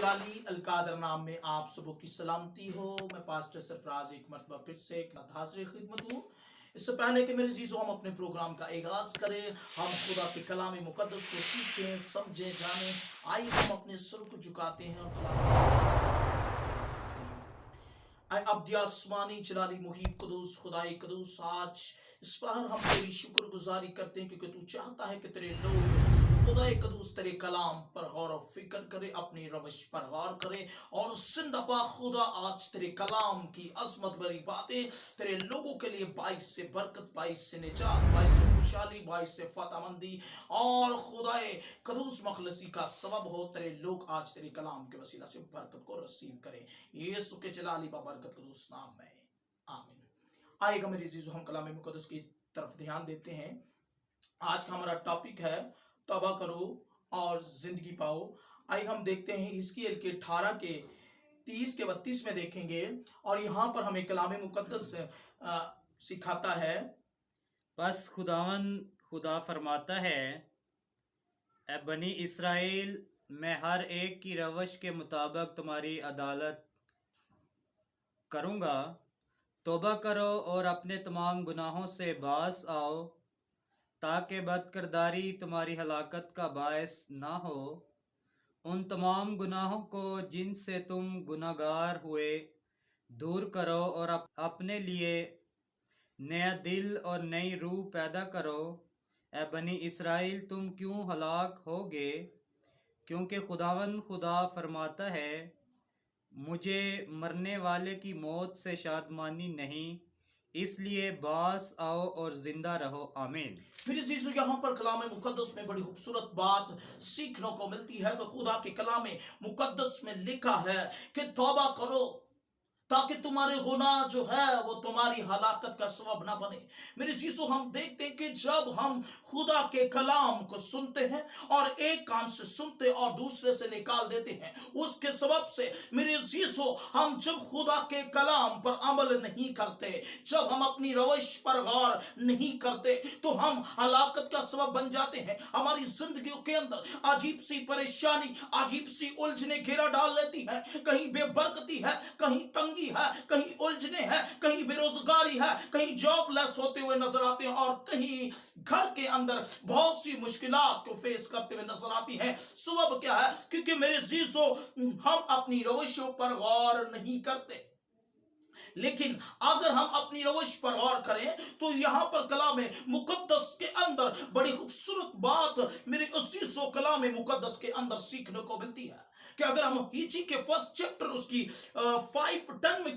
जलाली अलकादर नाम में आप सबों की सलामती हो। मैं पास्टर सरफराज एक मरतबा फिर से एक हाजिर खिदमत हूँ। इससे पहले कि मेरे अजीजों हम अपने प्रोग्राम का आगाज करें, हम खुदा के कलाम मुकद्दस को सीखें, समझें, जानें। आइए हम अपने सर को झुकाते हैं और अब आसमानी जलाली मुहीब कुदूस खुदाई कुदूस, आज इस पर हम तेरी शुक्रगुजारी करते हैं क्योंकि तू चाहता है कि तेरे लोग खुदाए कदूस तेरे कलाम पर गौर और फिक्र करे, अपनी रविश पर गौर करे और जिंदा पा खुदा आज तेरे कलाम की अजमत भरी बातें तेरे लोगों के लिए बाइस से बरकत, बाइस से निजात, बाइस से खुशहाली, बाइस से फतहमंदी और खुदाए कदूस मखलसी का सबब हो। तेरे लोग आज तेरे कलाम के वसीला से बरकत को रसीद करें, यीशु के जलाली बाबरकत कदूस नाम में, आमीन। आएगा मेरे अजीजों, हम कलाम मुकद्दस की तरफ ध्यान देते हैं। आज का हमारा टॉपिक है तौबा करो और जिंदगी पाओ। आइए हम देखते हैं हिजकिय्याह के 18 के 30 के 32 में देखेंगे और यहाँ पर हमें कलाम मुकद्दस सिखाता है। बस खुदा फरमाता है, ए बनी इसराइल, मैं हर एक की रवश के मुताबिक तुम्हारी अदालत करूँगा। तौबा करो और अपने तमाम गुनाहों से बाज आओ ताकि बदकिरदारी तुम्हारी हलाकत का बायस ना हो। उन तमाम गुनाहों को जिनसे तुम गुनाहगार हुए दूर करो और अपने लिए नया दिल और नई रूह पैदा करो। ए बनी इसराइल, तुम क्यों हलाक होगे? क्योंकि खुदा फरमाता है, मुझे मरने वाले की मौत से शादमानी नहीं, इसलिए बास आओ और जिंदा रहो। आमीन। फिर यीशु यहाँ पर कलाम मुकद्दस में बड़ी खूबसूरत बात सीखने को मिलती है कि खुदा के कलाम मुकद्दस में लिखा है कि तौबा करो ताकि तुम्हारे गुनाह जो है वो तुम्हारी हलाकत का सबब ना बने। मेरे यीशु, हम देखते हैं कि जब हम खुदा के कलाम को सुनते हैं और एक कान से सुनते और दूसरे से निकाल देते हैं, उसके सबब से मेरे यीशु हम जब खुदा के कलाम पर अमल नहीं करते, जब हम अपनी रविश पर गौर नहीं करते, तो हम हलाकत का सबब बन जाते हैं। हमारी जिंदगी के अंदर अजीब सी परेशानी, अजीब सी उलझने घेरा डाल लेती है। कहीं बेबरकती है, कहीं तंगी है, कहीं उलझने हैं, कहीं बेरोजगारी है, कहीं जॉबलेस होते हुए नजर आते हैं और कहीं घर के अंदर बहुत सी मुश्किलात को फेस करते हुए नजर आती हैं। सबब क्या है? क्योंकि मेरे अजीजों, हम अपनी रविशों पर गौर नहीं करते। लेकिन अगर हम अपनी रविश पर गौर करें तो यहां पर कलाम मुकद्दस के अंदर बड़ी खूबसूरत बात मेरे अजीजों कलाम मुकद्दस के अंदर सीखने को मिलती है कि अगर हम हिजकिय्याह के फर्स्ट चैप्टर उसकी 5:10 में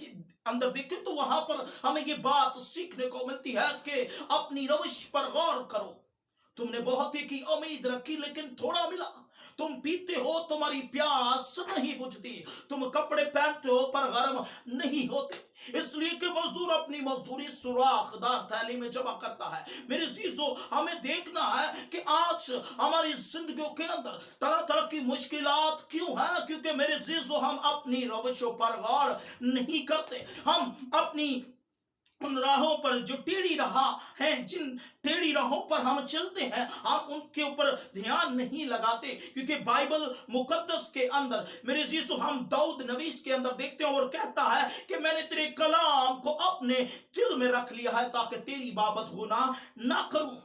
अंदर देखें तो वहां पर हमें ये बात सीखने को मिलती है कि अपनी रविश पर गौर करो। तुमने बहुत ही की उम्मीद रखी लेकिन थोड़ा मिला। तुम पीते हो, तुम्हारी प्यास नहीं बुझती। तुम कपड़े पहनते हो पर गर्म नहीं होते, इसलिए कि मजदूर अपनी मजदूरी सुराखदार थैली में जमा करता है। मेरे अजीजों, हमें देखना है कि आज हमारी जिंदगियों के अंदर तरह तरह की मुश्किलात क्यों है? क्योंकि मेरे अजीजों, हम अपनी रविशों पर गौर नहीं करते। हम अपनी उन राहों पर जो टेढ़ी राह है, जिन टेढ़ी राहों पर हम चलते हैं, हम उनके ऊपर ध्यान नहीं लगाते। क्योंकि बाइबल मुकद्दस के अंदर मेरे अजीजों, हम दाऊद नबीस के अंदर देखते हैं और कहता है कि मैंने तेरे कलाम को अपने दिल में रख लिया है ताकि तेरी बाबत गुनाह ना करूं,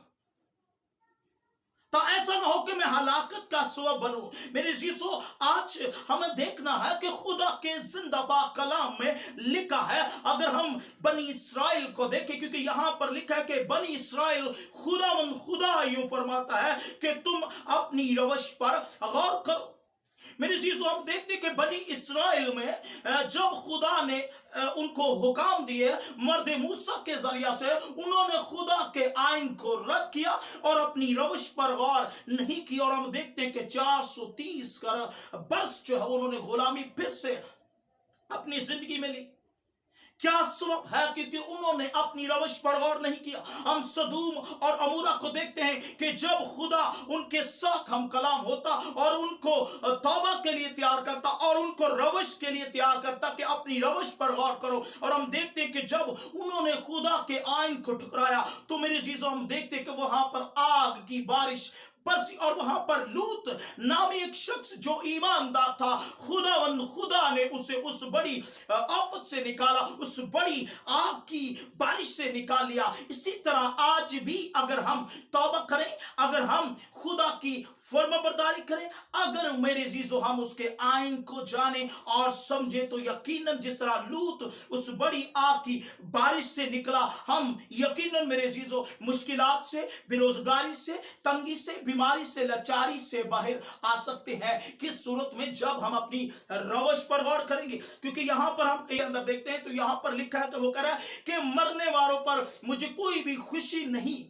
तो ऐसा ना हो कि मैं हलाकत का सबब बनूं। मेरे अजीजों, आज हमें देखना है कि खुदा के जिंदा कलाम में लिखा है, अगर हम बनी इसराइल को देखें, क्योंकि यहां पर लिखा है कि बनी इसराइल, खुदा यूं फरमाता है कि तुम अपनी रविश पर गौर करो। मेरे अजीजों, हम देखते कि बनी इसराइल में जब खुदा ने उनको हुक्म दिए मर्द मूसा के जरिया से, उन्होंने खुदा के आइन को रद्द किया और अपनी रविश पर गौर नहीं की और हम देखते हैं कि 430 बरस जो है उन्होंने गुलामी फिर से अपनी जिंदगी में ली। क्या सबब है? क्योंकि उन्होंने अपनी रविश पर गौर नहीं किया। हम सदूम और अमूरा को देखते हैं कि जब खुदा उनके साथ हम कलाम होता और उनको तौबा के लिए तैयार करता और उनको रविश के लिए तैयार करता कि अपनी रविश पर गौर करो, और हम देखते हैं कि जब उन्होंने खुदा के आइन को ठुकराया तो मेरे अजीजों, हम देखते हैं कि वहां पर आग की बारिश बरसी और वहां पर लूत नामी एक शख्स जो ईमानदार था, खुदा ने उसे उस बड़ी आफत से निकाला, उस बड़ी आग की बारिश से निकाल लिया। इसी तरह आज भी अगर हम तौबा करें, अगर हम खुदा की फर्माबरदारी करें, अगर मेरे जीजो हम उसके आइन को जाने और समझे, तो यकीनन जिस तरह लूत उस बड़ी आग की बारिश से निकला, हम यकीनन मेरे जीजो मुश्किलात से, बेरोजगारी से, तंगी से, बीमारी से, लाचारी से बाहर आ सकते हैं। किस सूरत में? जब हम अपनी रवश पर गौर करेंगे। क्योंकि यहां पर हम अंदर देखते हैं तो यहां पर लिखा है, तो वो कह रहा है कि मरने वालों पर मुझे कोई भी खुशी नहीं,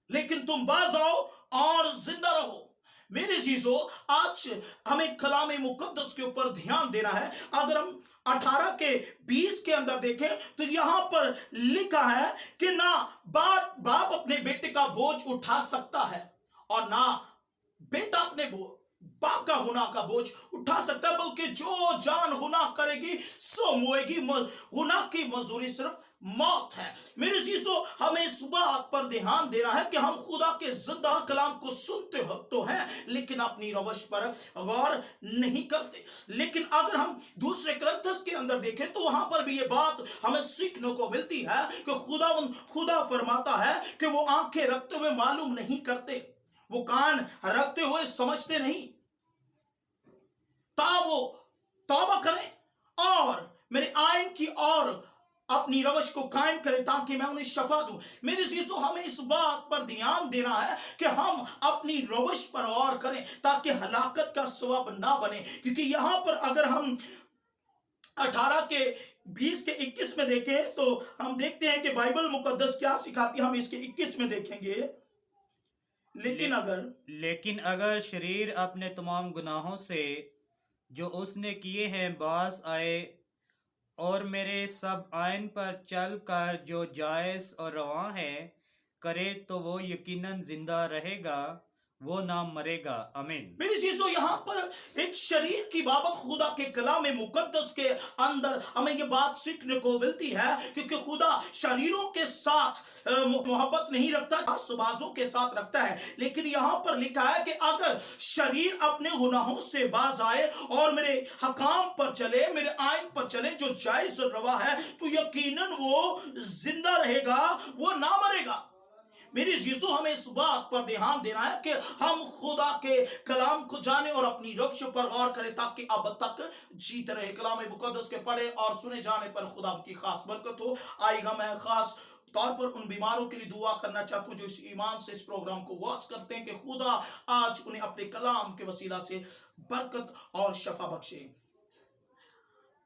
लेकिन तुम बाज आओ और जिंदा रहो। मेरे जीजो, आज हमें कलाम मुकद्दस के ऊपर ध्यान देना है। अगर हम 18 के 20 के अंदर देखें तो यहां पर लिखा है कि ना बाप अपने बेटे का बोझ उठा सकता है, और ना बेटा अपने बाप का गुनाह का बोझ उठा सकता है, बल्कि जो जान गुनाह करेगी सो मोएगी। गुनाह की मजदूरी सिर्फ मौत है। मेरे जीजो, हमें इस बात पर ध्यान देना है कि हम खुदा के जिंदा कलाम को सुनते हो तो हैं, लेकिन अपनी रवश पर गौर नहीं करते। लेकिन अगर हम दूसरे ग्रंथस के अंदर देखें तो वहां पर भी ये बात हमें सीखने को मिलती है कि खुदा फरमाता है कि वो आंखें रखते हुए मालूम नहीं करते, वो कान रखते हुए समझते नहीं। वो तौबा करें और मेरे आइन की और अपनी रवश को कायम करें, ताकि मैं उन्हें शफा दूं। मेरे जीसो, हमें इस बात पर ध्यान देना है कि हम अपनी रवश पर गौर करें, ताकि हलाकत का सबब ना बने। क्योंकि यहां पर अगर हम 18 के 20 के 21 में देखें तो हम देखते हैं कि बाइबल मुकद्दस क्या सिखाती है। हम इसके 21 में देखेंगे, लेकिन अगर शरीर अपने तमाम गुनाहों से जो उसने किए हैं बाज आए और मेरे सब आइन पर चल कर जो जायज़ और रवां है करे, तो वो यकीनन जिंदा रहेगा, वो ना मरेगा। आमीन। मेरी चीजों, यहाँ पर एक शरीर की बाबत खुदा के कलाम मुकद्दस के अंदर हमें ये बात सीखने को मिलती है, क्योंकि खुदा शरीरों के साथ मोहब्बत नहीं रखता, सुबाजों के साथ रखता है। लेकिन यहाँ पर लिखा है कि अगर शरीर अपने गुनाहों से बाज आए और मेरे हकाम पर चले, मेरे आइन पर चले जो जायज रवा है, तो यकीनन वो जिंदा रहेगा, वो ना मरेगा। मेरे जीसु, हमें इस बात पर ध्यान देना है कि हम खुदा के कलाम को जाने और अपनी रवश पर गौर करें, ताकि अब तक जीते रहे। कलाम मुकद्दस के पढ़े और सुने जाने पर खुदा की खास बरकत हो। आएगा, मैं खास तौर पर उन बीमारों के लिए दुआ करना चाहता हूं जो इस ईमान से इस प्रोग्राम को वॉच करते हैं, कि खुदा आज उन्हें अपने कलाम के वसीला से बरकत और शफा बख्शे।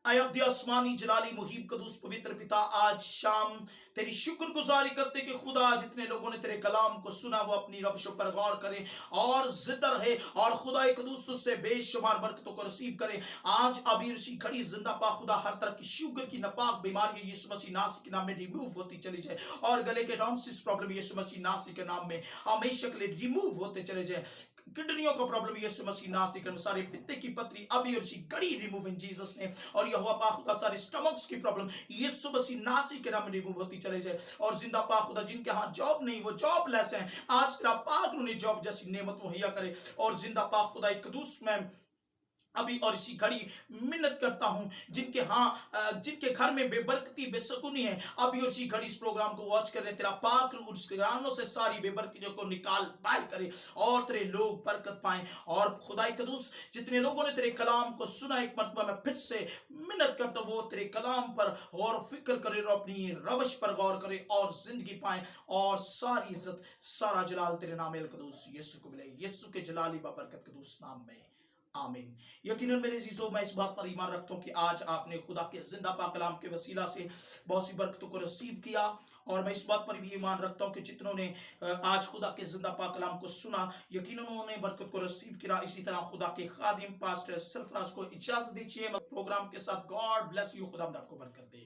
अयब्दी आसमानी जलाली मुहीब कदूस पवित्र पिता, आज शाम तेरी शुक्रगुजारी करते कि खुदा जितने लोगों ने तेरे कलाम को सुना वो अपनी रवशों पर गौर करें और जिंदा रहे, और खुदा कदूस तुझसे बेशुमार बरकतों को रिसीव करें। आज अबीर सी घड़ी जिंदा पा खुदा, हर तरह की शुगर की नापाक बीमारी यीशु मसीह नासरी के नाम में रिमूव होती चली जाए, और गले के टॉन्सिस प्रॉब्लम यीशु मसीह नासरी के नाम में हमेशा के लिए रिमूव होते चले जाए। किडनियों का प्रॉब्लम यीशु मसीह नासरी के नाम, सारे पित्ते की पथरी अभी और सी गड़ी रिमूव इन जीसस ने, और यहोवा पाक खुदा सारे स्टमक्स की प्रॉब्लम यीशु मसीह नासरी के नाम में रिमूव होती चले जाए। और जिंदा पाक खुदा, जिनके हाथ जॉब नहीं, वो जॉब लेस हैं, आज तेरा पाक उन्हें जॉब जैसी नेमत मुहैया करे। और जिंदा पाक खुदा कदूस में अभी और इसी घड़ी मिन्नत करता हूं जिनके घर में बेबरकती बेसुकूनी है, अभी और इसी घड़ी इस प्रोग्राम को वॉच कर रहे हैं, तेरा पाक उस घरानों से सारी बेबरकतियों को निकाल बाहर करे और तेरे लोग बरकत पाएं। और खुदाई कदूस, जितने लोगों ने तेरे कलाम को सुना, एक मरतबा मैं फिर से मिन्नत करता हूं वो तेरे कलाम पर गौर फिक्र करे और अपनी रवश पर गौर करे और जिंदगी पाए, और सारी इज्जत सारा जलाल तेरे नाम कदूस यीशु को मिले, यीशु के जलाली बाबरकत कदूस नाम में, आमीन। यकीनन मेरे अजीजों, मैं इस बात पर ईमान रखता हूं कि आज आपने खुदा के जिंदा पाक कलाम के वसीला से बहुत सी बरकतों को रिसीव किया, और मैं इस बात पर भी ईमान रखता हूं कि जितनों ने आज खुदा के जिंदा पाक कलाम को सुना, यकीनन उन्होंने बरकत को रिसीव किया। इसी तरह खुदा के खादिम पास्टर सरफराज को इजाजत दीजिए प्रोग्राम के साथ। गॉड ब्लेस यू, खुदा आपको बरकत दे।